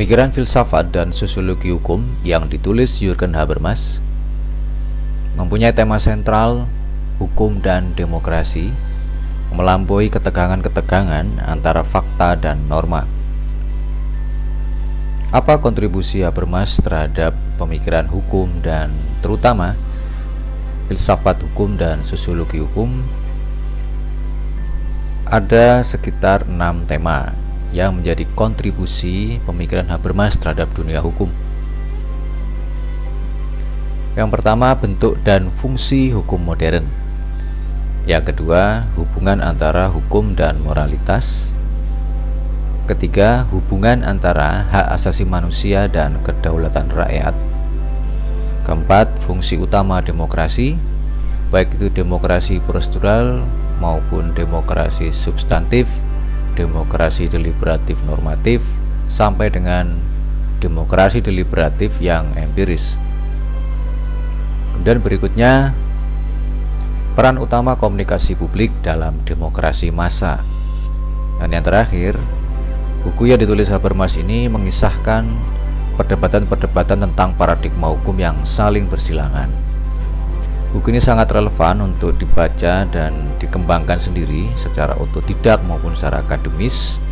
Pemikiran filsafat dan sosiologi hukum yang ditulis Jürgen Habermas mempunyai tema sentral hukum dan demokrasi, melampaui ketegangan-ketegangan antara fakta dan norma. Apa kontribusi Habermas terhadap pemikiran hukum dan terutama filsafat hukum dan sosiologi hukum? Ada sekitar 6 tema yang menjadi kontribusi pemikiran Habermas terhadap dunia hukum. Yang pertama, bentuk dan fungsi hukum modern. Yang kedua, hubungan antara hukum dan moralitas. Ketiga, hubungan antara hak asasi manusia dan kedaulatan rakyat. Keempat, fungsi utama demokrasi, baik itu demokrasi prosedural maupun demokrasi substantif, demokrasi deliberatif normatif, sampai dengan demokrasi deliberatif yang empiris. Kemudian berikutnya, peran utama komunikasi publik dalam demokrasi massa. Dan yang terakhir, buku yang ditulis Habermas ini mengisahkan perdebatan-perdebatan tentang paradigma hukum yang saling bersilangan. Buku ini sangat relevan untuk dibaca dan dikembangkan sendiri secara otodidak maupun secara akademis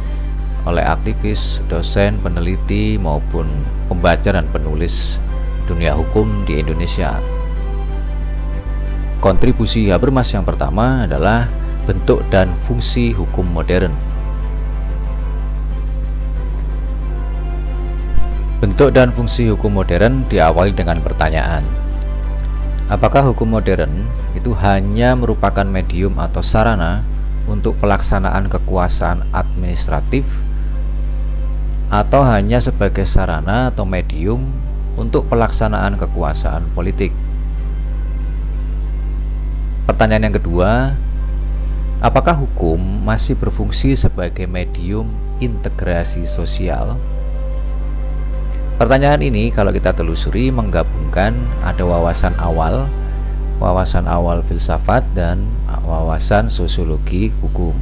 oleh aktivis, dosen, peneliti maupun pembaca dan penulis dunia hukum di Indonesia. Kontribusi Habermas yang pertama adalah bentuk dan fungsi hukum modern. Bentuk dan fungsi hukum modern diawali dengan pertanyaan: apakah hukum modern itu hanya merupakan medium atau sarana untuk pelaksanaan kekuasaan administratif, atau hanya sebagai sarana atau medium untuk pelaksanaan kekuasaan politik? Pertanyaan yang kedua, apakah hukum masih berfungsi sebagai medium integrasi sosial? Pertanyaan ini kalau kita telusuri menggabungkan ada wawasan awal filsafat dan wawasan sosiologi hukum.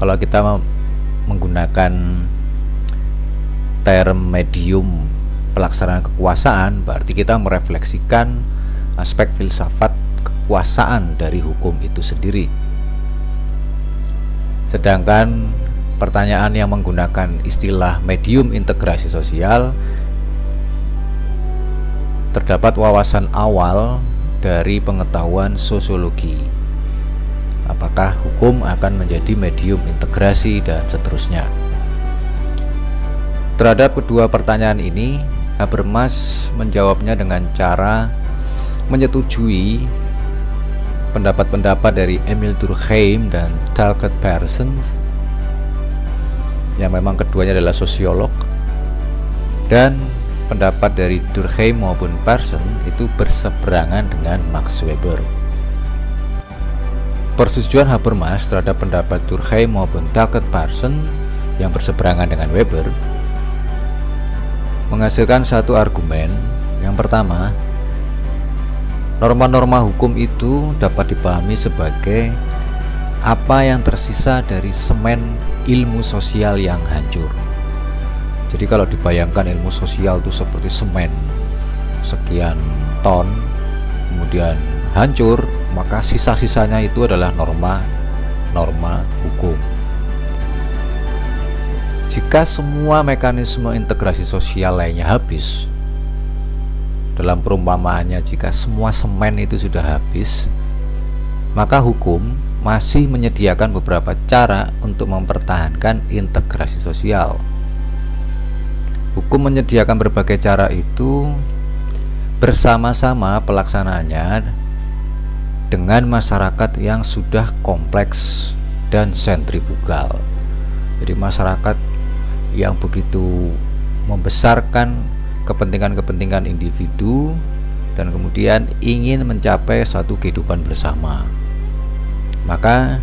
Kalau kita menggunakan term medium pelaksanaan kekuasaan, berarti kita merefleksikan aspek filsafat kekuasaan dari hukum itu sendiri. Sedangkan pertanyaan yang menggunakan istilah medium integrasi sosial, terdapat wawasan awal dari pengetahuan sosiologi. Apakah hukum akan menjadi medium integrasi dan seterusnya? Terhadap kedua pertanyaan ini, Habermas menjawabnya dengan cara menyetujui pendapat-pendapat dari Emil Durkheim dan Thakkel Parsons, yang memang keduanya adalah sosiolog, dan pendapat dari Durkheim maupun Parsons itu berseberangan dengan Max Weber. Persetujuan Habermas terhadap pendapat Durkheim maupun Thakkel Parsons yang berseberangan dengan Weber menghasilkan satu argumen. Yang pertama, norma-norma hukum itu dapat dipahami sebagai apa yang tersisa dari semen ilmu sosial yang hancur. Jadi kalau dibayangkan ilmu sosial itu seperti semen sekian ton kemudian hancur, maka sisa-sisanya itu adalah norma hukum. Jika semua mekanisme integrasi sosial lainnya habis, dalam perumpamaannya jika semua semen itu sudah habis, maka hukum masih menyediakan beberapa cara untuk mempertahankan integrasi sosial. Hukum menyediakan berbagai cara itu bersama-sama pelaksanaannya dengan masyarakat yang sudah kompleks dan sentrifugal. Jadi masyarakat yang begitu membesarkan kepentingan-kepentingan individu dan kemudian ingin mencapai suatu kehidupan bersama. Maka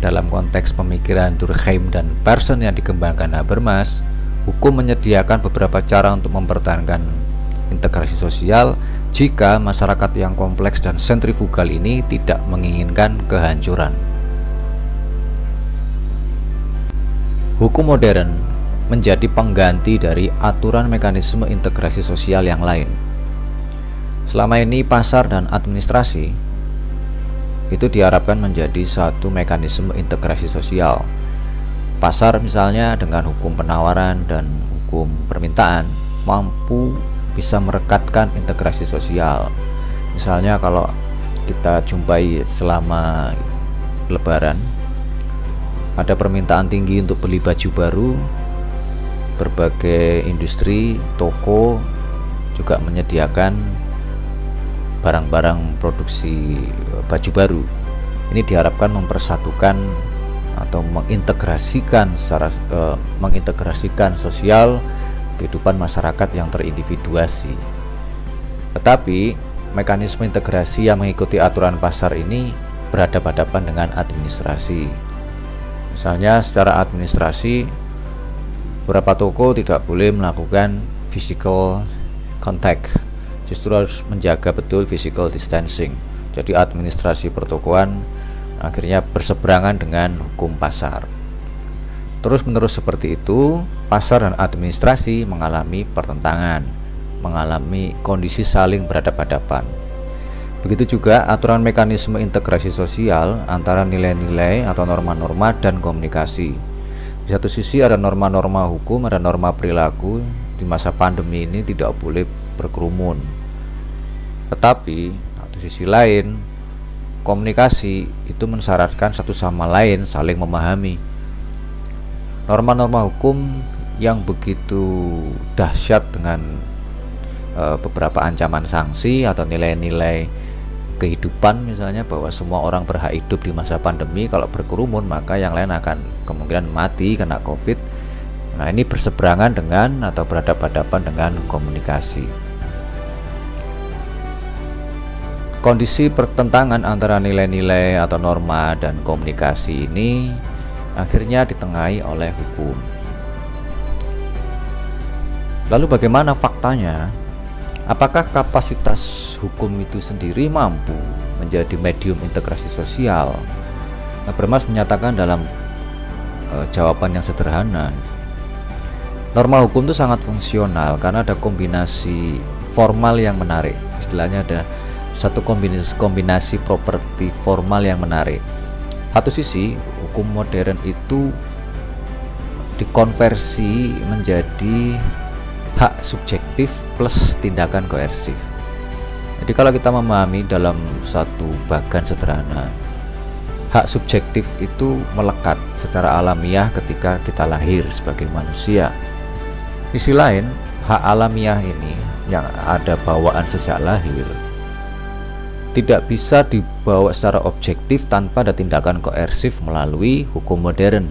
dalam konteks pemikiran Durkheim dan Parsons yang dikembangkan Habermas, hukum menyediakan beberapa cara untuk mempertahankan integrasi sosial jika masyarakat yang kompleks dan sentrifugal ini tidak menginginkan kehancuran. Hukum modern menjadi pengganti dari aturan mekanisme integrasi sosial yang lain. Selama ini pasar dan administrasi itu diharapkan menjadi satu mekanisme integrasi sosial. Pasar misalnya dengan hukum penawaran dan hukum permintaan mampu bisa merekatkan integrasi sosial. Misalnya kalau kita jumpai selama Lebaran, ada permintaan tinggi untuk beli baju baru, berbagai industri, toko juga menyediakan barang-barang produksi baju baru. Ini diharapkan mempersatukan atau mengintegrasikan sosial kehidupan masyarakat yang terindividuasi. Tetapi mekanisme integrasi yang mengikuti aturan pasar ini berhadapan-hadapan dengan administrasi. Misalnya secara administrasi, beberapa toko tidak boleh melakukan physical contact, justru harus menjaga betul physical distancing. Jadi administrasi pertokoan akhirnya berseberangan dengan hukum pasar. Terus-menerus seperti itu, pasar dan administrasi mengalami pertentangan, mengalami kondisi saling berhadapan-hadapan. Begitu juga aturan mekanisme integrasi sosial antara nilai-nilai atau norma-norma dan komunikasi. Di satu sisi ada norma-norma hukum, ada norma perilaku. Di masa pandemi ini tidak boleh berkerumun. Tetapi di sisi lain, komunikasi itu mensyaratkan satu sama lain saling memahami. Norma-norma hukum yang begitu dahsyat dengan beberapa ancaman sanksi atau nilai-nilai kehidupan, misalnya bahwa semua orang berhak hidup di masa pandemi, kalau berkerumun maka yang lain akan kemungkinan mati kena COVID. Nah, ini berseberangan dengan atau berhadapan-hadapan dengan komunikasi. Kondisi pertentangan antara nilai-nilai atau norma dan komunikasi ini akhirnya ditengahi oleh hukum. Lalu bagaimana faktanya? Apakah kapasitas hukum itu sendiri mampu menjadi medium integrasi sosial? Habermas menyatakan dalam jawaban yang sederhana, norma hukum itu sangat fungsional karena ada kombinasi formal yang menarik. Istilahnya ada satu kombinasi properti formal yang menarik. Satu sisi, hukum modern itu dikonversi menjadi hak subjektif plus tindakan koersif. Jadi kalau kita memahami dalam satu bagan sederhana, hak subjektif itu melekat secara alamiah ketika kita lahir sebagai manusia. Di sisi lain, hak alamiah ini yang ada bawaan sejak lahir tidak bisa dibawa secara objektif tanpa ada tindakan koersif melalui hukum modern.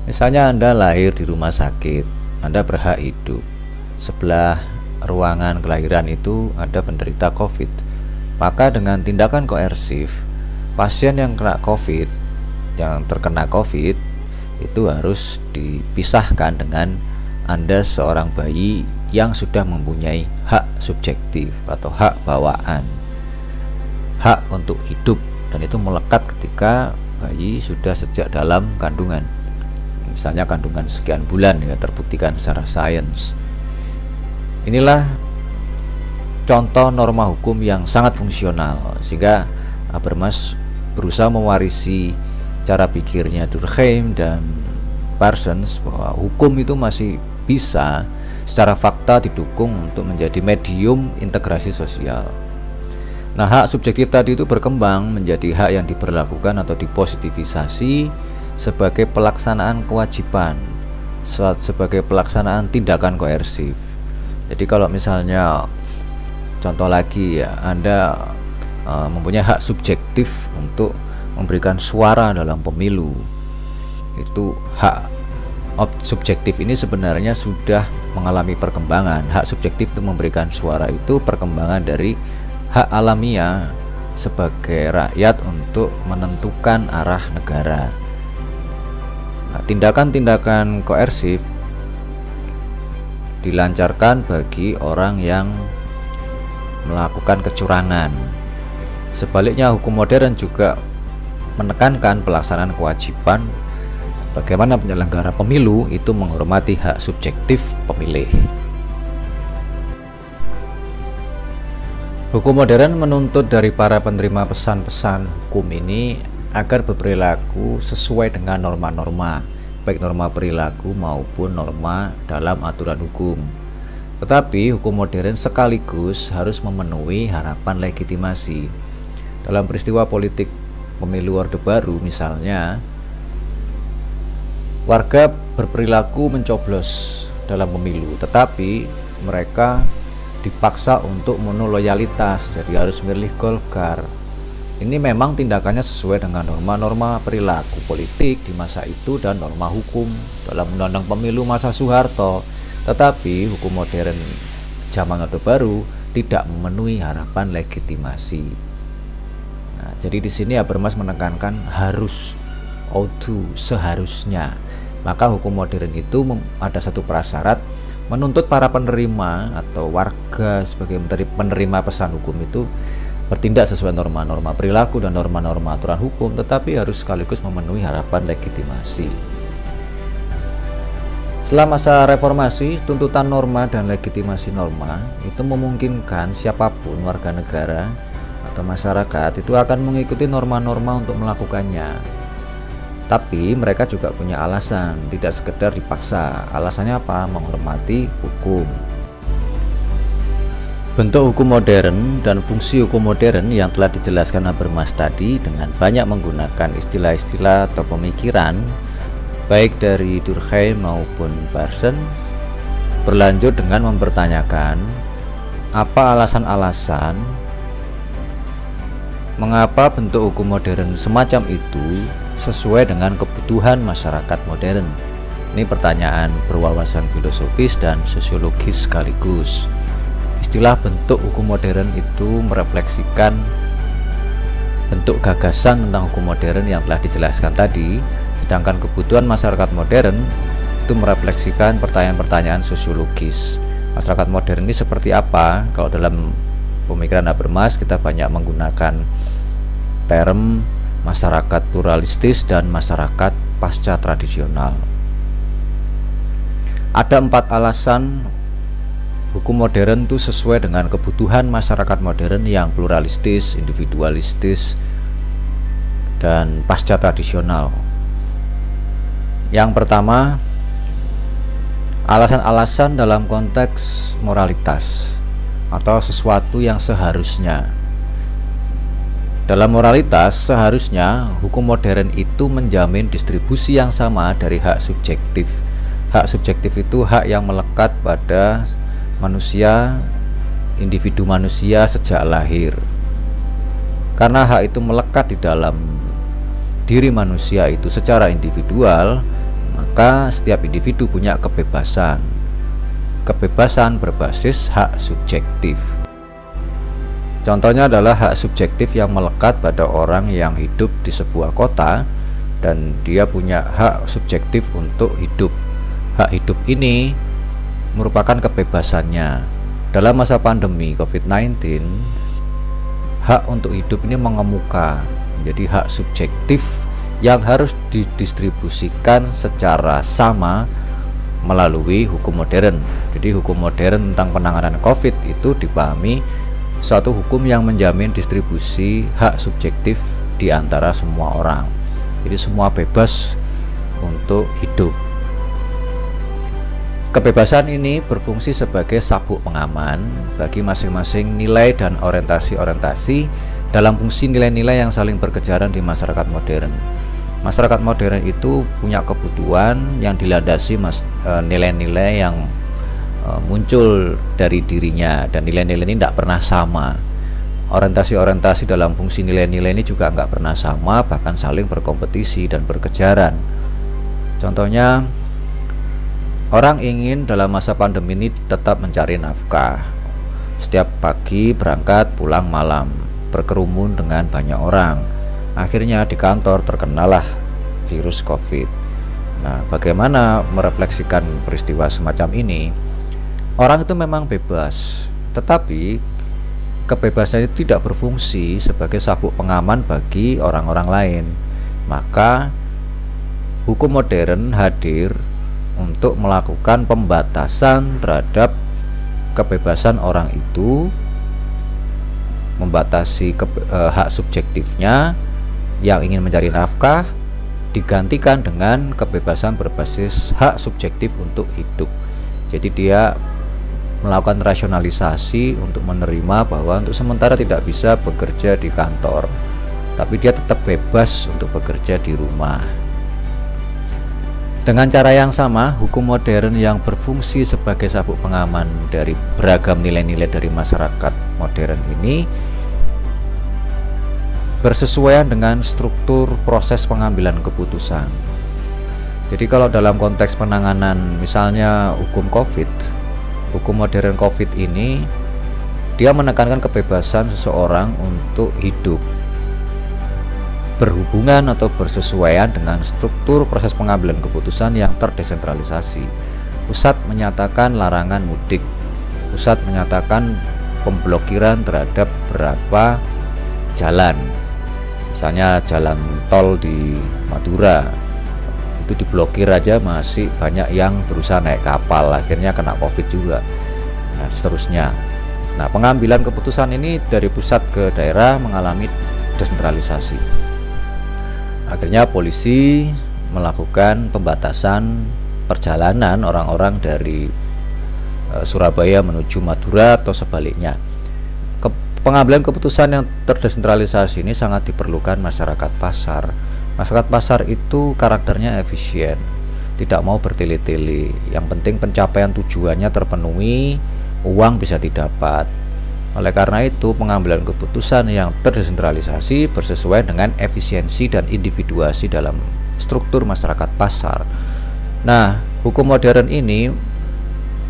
Misalnya Anda lahir di rumah sakit, Anda berhak hidup. Sebelah ruangan kelahiran itu ada penderita COVID. Maka dengan tindakan koersif, pasien yang kena COVID, yang terkena COVID itu harus dipisahkan dengan Anda seorang bayi yang sudah mempunyai hak subjektif atau hak bawaan, hak untuk hidup, dan itu melekat ketika bayi sudah sejak dalam kandungan. Misalnya kandungan sekian bulan, ya terbuktikan secara sains. Inilah contoh norma hukum yang sangat fungsional, sehingga Habermas berusaha mewarisi cara pikirnya Durkheim dan Parsons bahwa hukum itu masih bisa secara fakta didukung untuk menjadi medium integrasi sosial. Nah, hak subjektif tadi itu berkembang menjadi hak yang diberlakukan atau dipositivisasi sebagai pelaksanaan kewajiban, sebagai pelaksanaan tindakan koersif. Jadi kalau misalnya contoh lagi ya, Anda mempunyai hak subjektif untuk memberikan suara dalam pemilu, itu hak subjektif ini sebenarnya sudah mengalami perkembangan. Hak subjektif untuk memberikan suara itu perkembangan dari hak alamiah sebagai rakyat untuk menentukan arah negara. Nah, tindakan-tindakan koersif dilancarkan bagi orang yang melakukan kecurangan. Sebaliknya, hukum modern juga menekankan pelaksanaan kewajiban bagaimana penyelenggara pemilu itu menghormati hak subjektif pemilih. Hukum modern menuntut dari para penerima pesan-pesan hukum ini agar berperilaku sesuai dengan norma-norma, baik norma perilaku maupun norma dalam aturan hukum. Tetapi hukum modern sekaligus harus memenuhi harapan legitimasi. Dalam peristiwa politik pemilu Orde Baru misalnya, warga berperilaku mencoblos dalam pemilu, tetapi mereka dipaksa untuk monoloyalitas, jadi harus memilih Golkar. Ini memang tindakannya sesuai dengan norma-norma perilaku politik di masa itu dan norma hukum dalam Undang-Undang Pemilu masa Soeharto. Tetapi hukum modern zaman Orde Baru tidak memenuhi harapan legitimasi. Nah, jadi di sini Habermas menekankan harus, seharusnya. Maka hukum modern itu ada satu prasyarat, menuntut para penerima atau warga sebagai penerima pesan hukum itu bertindak sesuai norma-norma perilaku dan norma-norma aturan hukum, tetapi harus sekaligus memenuhi harapan legitimasi. Setelah masa reformasi, tuntutan norma dan legitimasi norma itu memungkinkan siapapun warga negara atau masyarakat itu akan mengikuti norma-norma untuk melakukannya. Tapi mereka juga punya alasan, tidak sekedar dipaksa. Alasannya apa? Menghormati hukum. Bentuk hukum modern dan fungsi hukum modern yang telah dijelaskan Habermas tadi dengan banyak menggunakan istilah-istilah atau pemikiran baik dari Durkheim maupun Parsons, berlanjut dengan mempertanyakan apa alasan-alasan mengapa bentuk hukum modern semacam itu sesuai dengan kebutuhan masyarakat modern. Ini pertanyaan berwawasan filosofis dan sosiologis sekaligus. Istilah bentuk hukum modern itu merefleksikan bentuk gagasan tentang hukum modern yang telah dijelaskan tadi, sedangkan kebutuhan masyarakat modern itu merefleksikan pertanyaan-pertanyaan sosiologis. Masyarakat modern ini seperti apa? Kalau dalam pemikiran Habermas kita banyak menggunakan term masyarakat pluralistis dan masyarakat pasca tradisional. Ada 4 alasan hukum modern itu sesuai dengan kebutuhan masyarakat modern yang pluralistis, individualistis, dan pasca tradisional. Yang pertama, alasan-alasan dalam konteks moralitas atau sesuatu yang seharusnya. Dalam moralitas, seharusnya hukum modern itu menjamin distribusi yang sama dari hak subjektif. Hak subjektif itu hak yang melekat pada manusia, individu manusia sejak lahir. Karena hak itu melekat di dalam diri manusia itu secara individual, maka setiap individu punya kebebasan. Kebebasan berbasis hak subjektif. Contohnya adalah hak subjektif yang melekat pada orang yang hidup di sebuah kota dan dia punya hak subjektif untuk hidup. Hak hidup ini merupakan kebebasannya. Dalam masa pandemi COVID-19, hak untuk hidup ini mengemuka menjadi hak subjektif yang harus didistribusikan secara sama melalui hukum modern. Jadi hukum modern tentang penanganan COVID itu dipahami suatu hukum yang menjamin distribusi hak subjektif di antara semua orang. Jadi semua bebas untuk hidup. Kebebasan ini berfungsi sebagai sabuk pengaman bagi masing-masing nilai dan orientasi-orientasi dalam fungsi nilai-nilai yang saling berkejaran di masyarakat modern. Masyarakat modern itu punya kebutuhan yang dilandasi nilai-nilai yang muncul dari dirinya, dan nilai-nilai ini tidak pernah sama. Orientasi-orientasi dalam fungsi nilai-nilai ini juga nggak pernah sama, bahkan saling berkompetisi dan berkejaran. Contohnya, orang ingin dalam masa pandemi ini tetap mencari nafkah. Setiap pagi berangkat, pulang malam, berkerumun dengan banyak orang. Akhirnya di kantor terkenalah virus COVID. Nah, bagaimana merefleksikan peristiwa semacam ini? Orang itu memang bebas, tetapi kebebasan itu tidak berfungsi sebagai sabuk pengaman bagi orang-orang lain. Maka hukum modern hadir untuk melakukan pembatasan terhadap kebebasan orang itu, membatasi hak subjektifnya yang ingin mencari nafkah, digantikan dengan kebebasan berbasis hak subjektif untuk hidup. Jadi dia melakukan rasionalisasi untuk menerima bahwa untuk sementara tidak bisa bekerja di kantor, tapi dia tetap bebas untuk bekerja di rumah. Dengan cara yang sama, hukum modern yang berfungsi sebagai sabuk pengaman dari beragam nilai-nilai dari masyarakat modern ini bersesuaian dengan struktur proses pengambilan keputusan. Jadi kalau dalam konteks penanganan misalnya hukum COVID, hukum modern COVID ini dia menekankan kebebasan seseorang untuk hidup, berhubungan atau bersesuaian dengan struktur proses pengambilan keputusan yang terdesentralisasi. Pusat menyatakan larangan mudik, pusat menyatakan pemblokiran terhadap beberapa jalan, misalnya jalan tol di Madura itu diblokir aja, masih banyak yang berusaha naik kapal, akhirnya kena COVID juga. Nah, seterusnya. Nah, pengambilan keputusan ini dari pusat ke daerah mengalami desentralisasi. Akhirnya polisi melakukan pembatasan perjalanan orang-orang dari Surabaya menuju Madura atau sebaliknya. Pengambilan keputusan yang terdesentralisasi ini sangat diperlukan masyarakat pasar. Masyarakat pasar itu karakternya efisien, tidak mau bertele-tele. Yang penting pencapaian tujuannya terpenuhi, uang bisa didapat. Oleh karena itu, pengambilan keputusan yang terdesentralisasi bersesuaian dengan efisiensi dan individuasi dalam struktur masyarakat pasar. Nah, hukum modern ini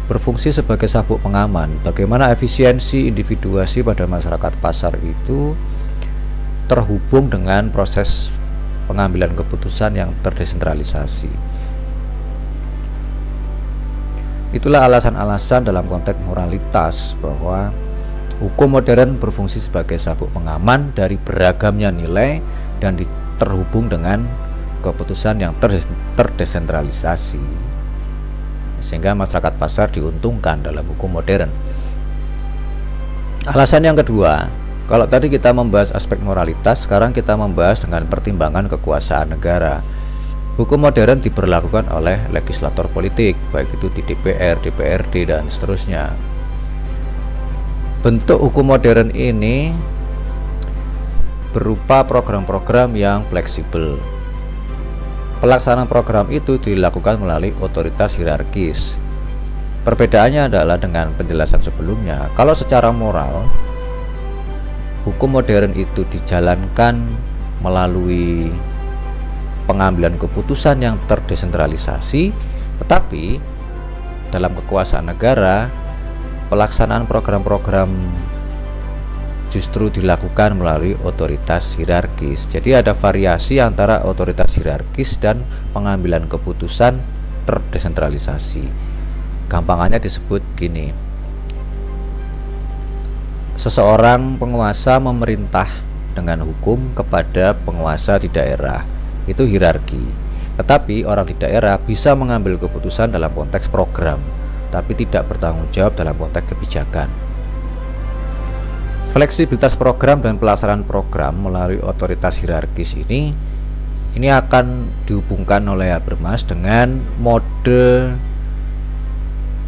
berfungsi sebagai sabuk pengaman bagaimana efisiensi individuasi pada masyarakat pasar itu terhubung dengan proses pengambilan keputusan yang terdesentralisasi. Itulah alasan-alasan dalam konteks moralitas bahwa hukum modern berfungsi sebagai sabuk pengaman dari beragamnya nilai dan terhubung dengan keputusan yang terdesentralisasi, sehingga masyarakat pasar diuntungkan dalam hukum modern. Alasan yang kedua, kalau tadi kita membahas aspek moralitas, sekarang kita membahas dengan pertimbangan kekuasaan negara. Hukum modern diberlakukan oleh legislator politik, baik itu di DPR, DPRD, dan seterusnya. Bentuk hukum modern ini berupa program-program yang fleksibel. Pelaksanaan program itu dilakukan melalui otoritas hierarkis. Perbedaannya adalah dengan penjelasan sebelumnya. Kalau secara moral, hukum modern itu dijalankan melalui pengambilan keputusan yang terdesentralisasi, tetapi dalam kekuasaan negara, pelaksanaan program-program justru dilakukan melalui otoritas hierarkis. Jadi ada variasi antara otoritas hierarkis dan pengambilan keputusan terdesentralisasi. Gampangannya disebut gini: seseorang penguasa memerintah dengan hukum kepada penguasa di daerah, itu hierarki. Tetapi orang di daerah bisa mengambil keputusan dalam konteks program, tapi tidak bertanggung jawab dalam konteks kebijakan. Fleksibilitas program dan pelaksanaan program melalui otoritas hierarkis ini akan dihubungkan oleh Habermas dengan mode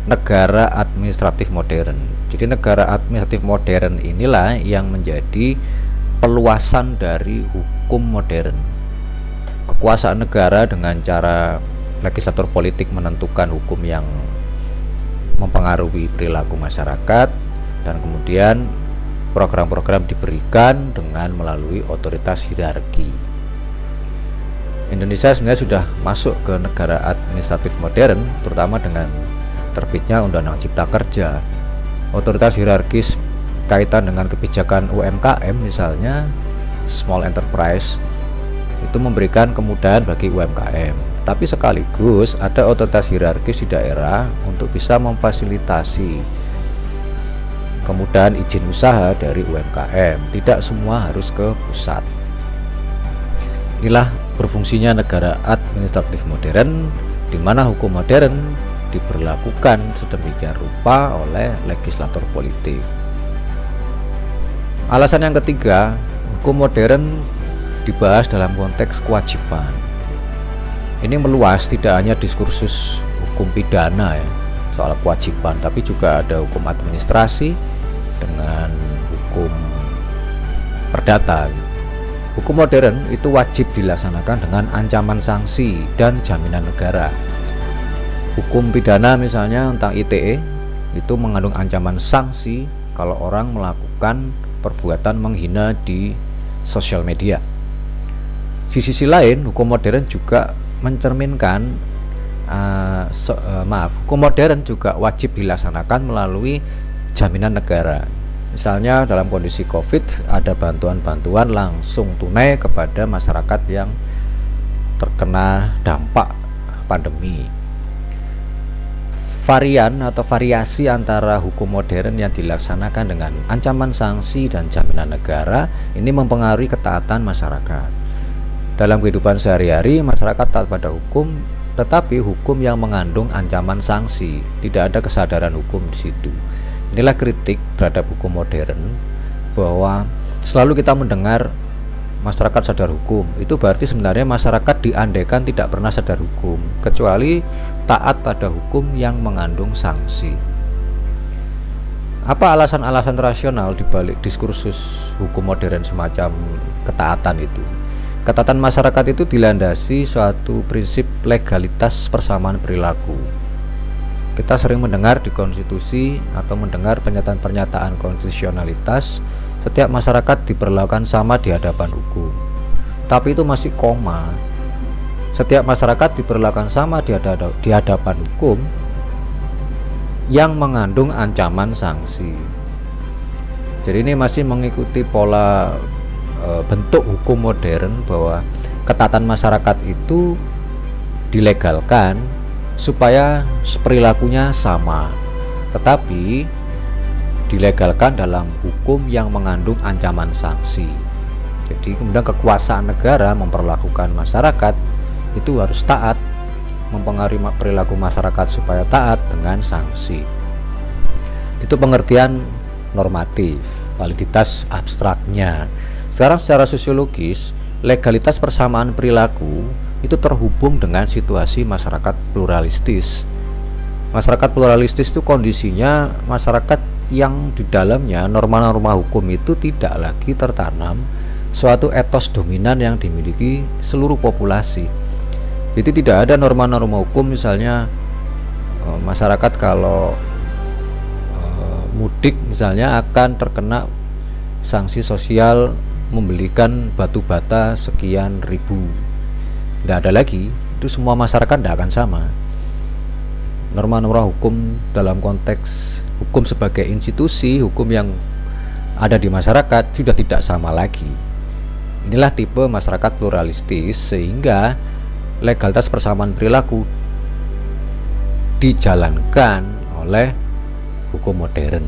negara administratif modern. Jadi negara administratif modern inilah yang menjadi peluasan dari hukum modern. Kekuasaan negara dengan cara legislator politik menentukan hukum yang mempengaruhi perilaku masyarakat, dan kemudian program-program diberikan dengan melalui otoritas hierarki. Indonesia sebenarnya sudah masuk ke negara administratif modern, terutama dengan terbitnya Undang-Undang Cipta Kerja. Otoritas hierarkis kaitan dengan kebijakan UMKM misalnya, small enterprise, itu memberikan kemudahan bagi UMKM. Tapi sekaligus ada otoritas hierarkis di daerah untuk bisa memfasilitasi kemudahan izin usaha dari UMKM. Tidak semua harus ke pusat. Inilah berfungsinya negara administratif modern, di mana hukum modern diberlakukan sedemikian rupa oleh legislator politik. Alasan yang ketiga, hukum modern dibahas dalam konteks kewajiban. Ini meluas, tidak hanya diskursus hukum pidana ya, soal kewajiban, tapi juga ada hukum administrasi dengan hukum perdata. Hukum modern itu wajib dilaksanakan dengan ancaman sanksi dan jaminan negara. Hukum pidana misalnya tentang ITE itu mengandung ancaman sanksi kalau orang melakukan perbuatan menghina di sosial media. Di sisi lain, hukum modern juga mencerminkan hukum modern juga wajib dilaksanakan melalui jaminan negara. Misalnya dalam kondisi COVID ada bantuan-bantuan langsung tunai kepada masyarakat yang terkena dampak pandemi. Varian atau variasi antara hukum modern yang dilaksanakan dengan ancaman sanksi dan jaminan negara ini mempengaruhi ketaatan masyarakat. Dalam kehidupan sehari-hari, masyarakat taat pada hukum, tetapi hukum yang mengandung ancaman sanksi, tidak ada kesadaran hukum di situ. Inilah kritik terhadap hukum modern, bahwa selalu kita mendengar masyarakat sadar hukum. Itu berarti sebenarnya masyarakat diandaikan tidak pernah sadar hukum, kecuali taat pada hukum yang mengandung sanksi. Apa alasan-alasan rasional dibalik diskursus hukum modern semacam ketaatan itu? Ketaatan masyarakat itu dilandasi suatu prinsip legalitas persamaan perilaku. Kita sering mendengar di konstitusi atau mendengar pernyataan-pernyataan konstitusionalitas, setiap masyarakat diperlakukan sama di hadapan hukum. Tapi itu masih koma. Setiap masyarakat diperlakukan sama di hadapan hukum yang mengandung ancaman sanksi. Jadi ini masih mengikuti pola bentuk hukum modern, bahwa ketaatan masyarakat itu dilegalkan supaya perilakunya sama, tetapi dilegalkan dalam hukum yang mengandung ancaman sanksi. Jadi kemudian kekuasaan negara memperlakukan masyarakat itu harus taat, mempengaruhi perilaku masyarakat supaya taat dengan sanksi. Itu pengertian normatif, validitas abstraknya. Sekarang secara sosiologis, legalitas persamaan perilaku itu terhubung dengan situasi masyarakat pluralistis. Masyarakat pluralistis itu kondisinya masyarakat yang di dalamnya norma-norma hukum itu tidak lagi tertanam suatu etos dominan yang dimiliki seluruh populasi. Jadi tidak ada norma-norma hukum, misalnya masyarakat kalau mudik misalnya akan terkena sanksi sosial membelikan batu bata sekian ribu. Tidak ada lagi, itu semua masyarakat tidak akan sama. Norma-norma hukum dalam konteks hukum sebagai institusi, hukum yang ada di masyarakat sudah tidak sama lagi. Inilah tipe masyarakat pluralistis, sehingga legalitas persamaan perilaku dijalankan oleh hukum modern.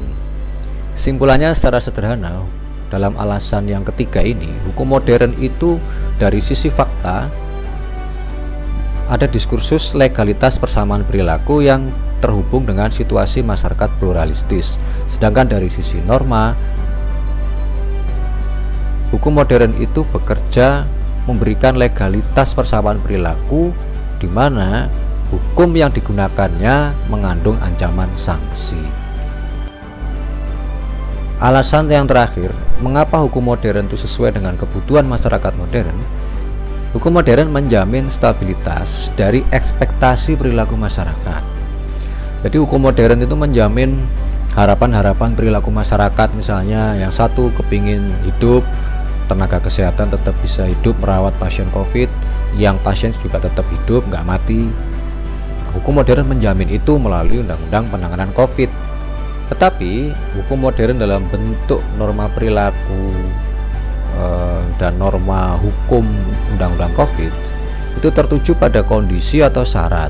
Simpulannya secara sederhana, dalam alasan yang ketiga ini, hukum modern itu dari sisi fakta ada diskursus legalitas persamaan perilaku yang terhubung dengan situasi masyarakat pluralistis. Sedangkan dari sisi norma, hukum modern itu bekerja memberikan legalitas persamaan perilaku, di mana hukum yang digunakannya mengandung ancaman sanksi. Alasan yang terakhir, mengapa hukum modern itu sesuai dengan kebutuhan masyarakat modern? Hukum modern menjamin stabilitas dari ekspektasi perilaku masyarakat. Jadi hukum modern itu menjamin harapan-harapan perilaku masyarakat. Misalnya yang satu kepingin hidup, tenaga kesehatan tetap bisa hidup merawat pasien COVID, yang pasien juga tetap hidup, nggak mati. Hukum modern menjamin itu melalui Undang-Undang Penanganan COVID. Tetapi hukum modern dalam bentuk norma perilaku dan norma hukum Undang-Undang COVID itu tertuju pada kondisi atau syarat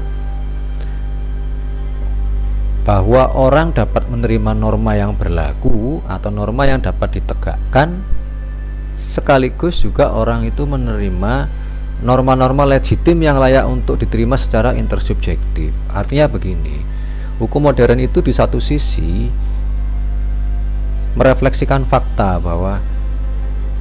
bahwa orang dapat menerima norma yang berlaku atau norma yang dapat ditegakkan, sekaligus juga orang itu menerima norma-norma legitim yang layak untuk diterima secara intersubjektif. Artinya begini, hukum modern itu di satu sisi merefleksikan fakta bahwa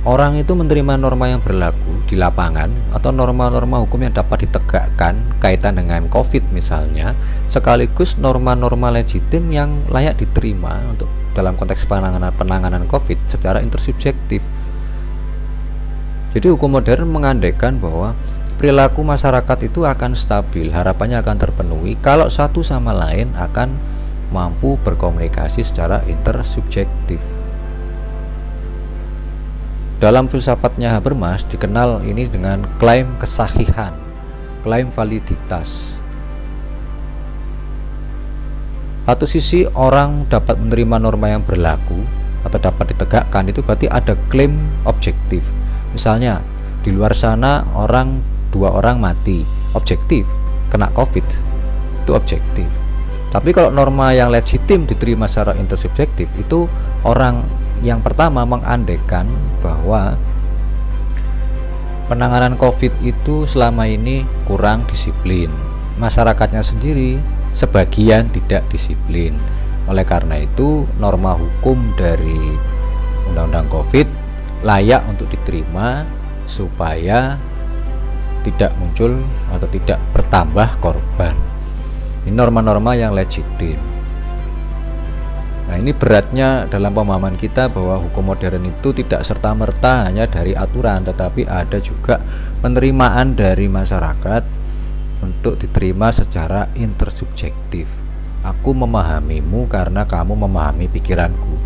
orang itu menerima norma yang berlaku di lapangan atau norma-norma hukum yang dapat ditegakkan kaitan dengan COVID misalnya, sekaligus norma-norma legitim yang layak diterima untuk dalam konteks penanganan COVID secara intersubjektif. Jadi hukum modern mengandaikan bahwa perilaku masyarakat itu akan stabil, harapannya akan terpenuhi kalau satu sama lain akan mampu berkomunikasi secara intersubjektif. Dalam filsafatnya Habermas dikenal ini dengan klaim kesahihan, klaim validitas. Satu sisi orang dapat menerima norma yang berlaku atau dapat ditegakkan, itu berarti ada klaim objektif. Misalnya di luar sana dua orang mati, objektif, kena COVID, itu objektif. Tapi kalau norma yang legitim diterima secara intersubjektif, itu orang yang pertama mengandaikan bahwa penanganan COVID itu selama ini kurang disiplin, masyarakatnya sendiri sebagian tidak disiplin. Oleh karena itu norma hukum dari undang-undang COVID layak untuk diterima supaya tidak muncul atau tidak bertambah korban. Ini norma-norma yang legitim. Nah, ini beratnya dalam pemahaman kita bahwa hukum modern itu tidak serta-merta hanya dari aturan, tetapi ada juga penerimaan dari masyarakat untuk diterima secara intersubjektif. Aku memahamimu karena kamu memahami pikiranku.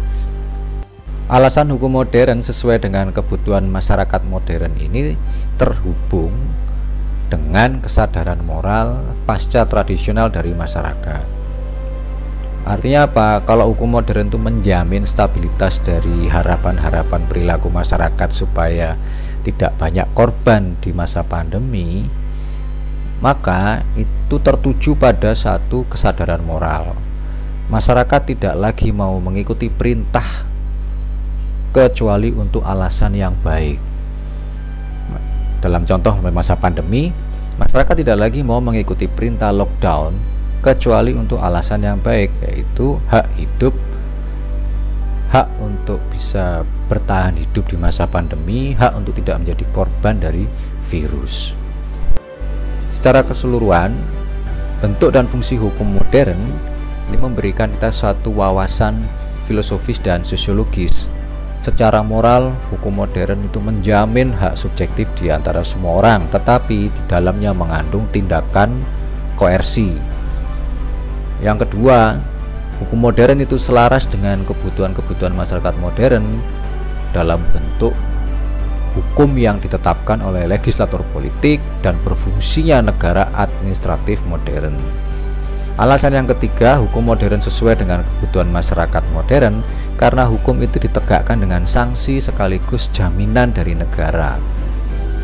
Alasan hukum modern sesuai dengan kebutuhan masyarakat modern ini terhubung dengan kesadaran moral pasca tradisional dari masyarakat. Artinya apa? Kalau hukum modern itu menjamin stabilitas dari harapan-harapan perilaku masyarakat supaya tidak banyak korban di masa pandemi, maka itu tertuju pada satu kesadaran moral. Masyarakat tidak lagi mau mengikuti perintah kecuali untuk alasan yang baik. Dalam contoh masa pandemi, masyarakat tidak lagi mau mengikuti perintah lockdown kecuali untuk alasan yang baik, yaitu hak hidup, hak untuk bisa bertahan hidup di masa pandemi, hak untuk tidak menjadi korban dari virus. Secara keseluruhan, bentuk dan fungsi hukum modern ini memberikan kita suatu wawasan filosofis dan sosiologis. Secara moral, hukum modern itu menjamin hak subjektif di antara semua orang, tetapi di dalamnya mengandung tindakan koersi. Yang kedua, hukum modern itu selaras dengan kebutuhan-kebutuhan masyarakat modern dalam bentuk hukum yang ditetapkan oleh legislator politik dan berfungsinya negara administratif modern. Alasan yang ketiga, hukum modern sesuai dengan kebutuhan masyarakat modern karena hukum itu ditegakkan dengan sanksi sekaligus jaminan dari negara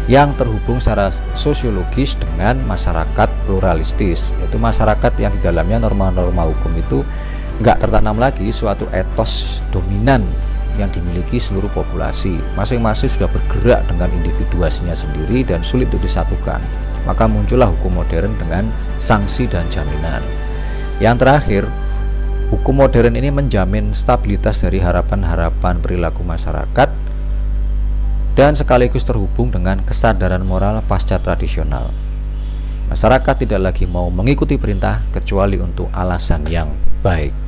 yang terhubung secara sosiologis dengan masyarakat pluralistis, yaitu masyarakat yang di dalamnya norma-norma hukum itu nggak tertanam lagi suatu etos dominan yang dimiliki seluruh populasi. Masing-masing sudah bergerak dengan individuasinya sendiri dan sulit untuk disatukan. Maka muncullah hukum modern dengan sanksi dan jaminan. Yang terakhir, hukum modern ini menjamin stabilitas dari harapan-harapan perilaku masyarakat dan sekaligus terhubung dengan kesadaran moral pasca tradisional. Masyarakat tidak lagi mau mengikuti perintah kecuali untuk alasan yang baik.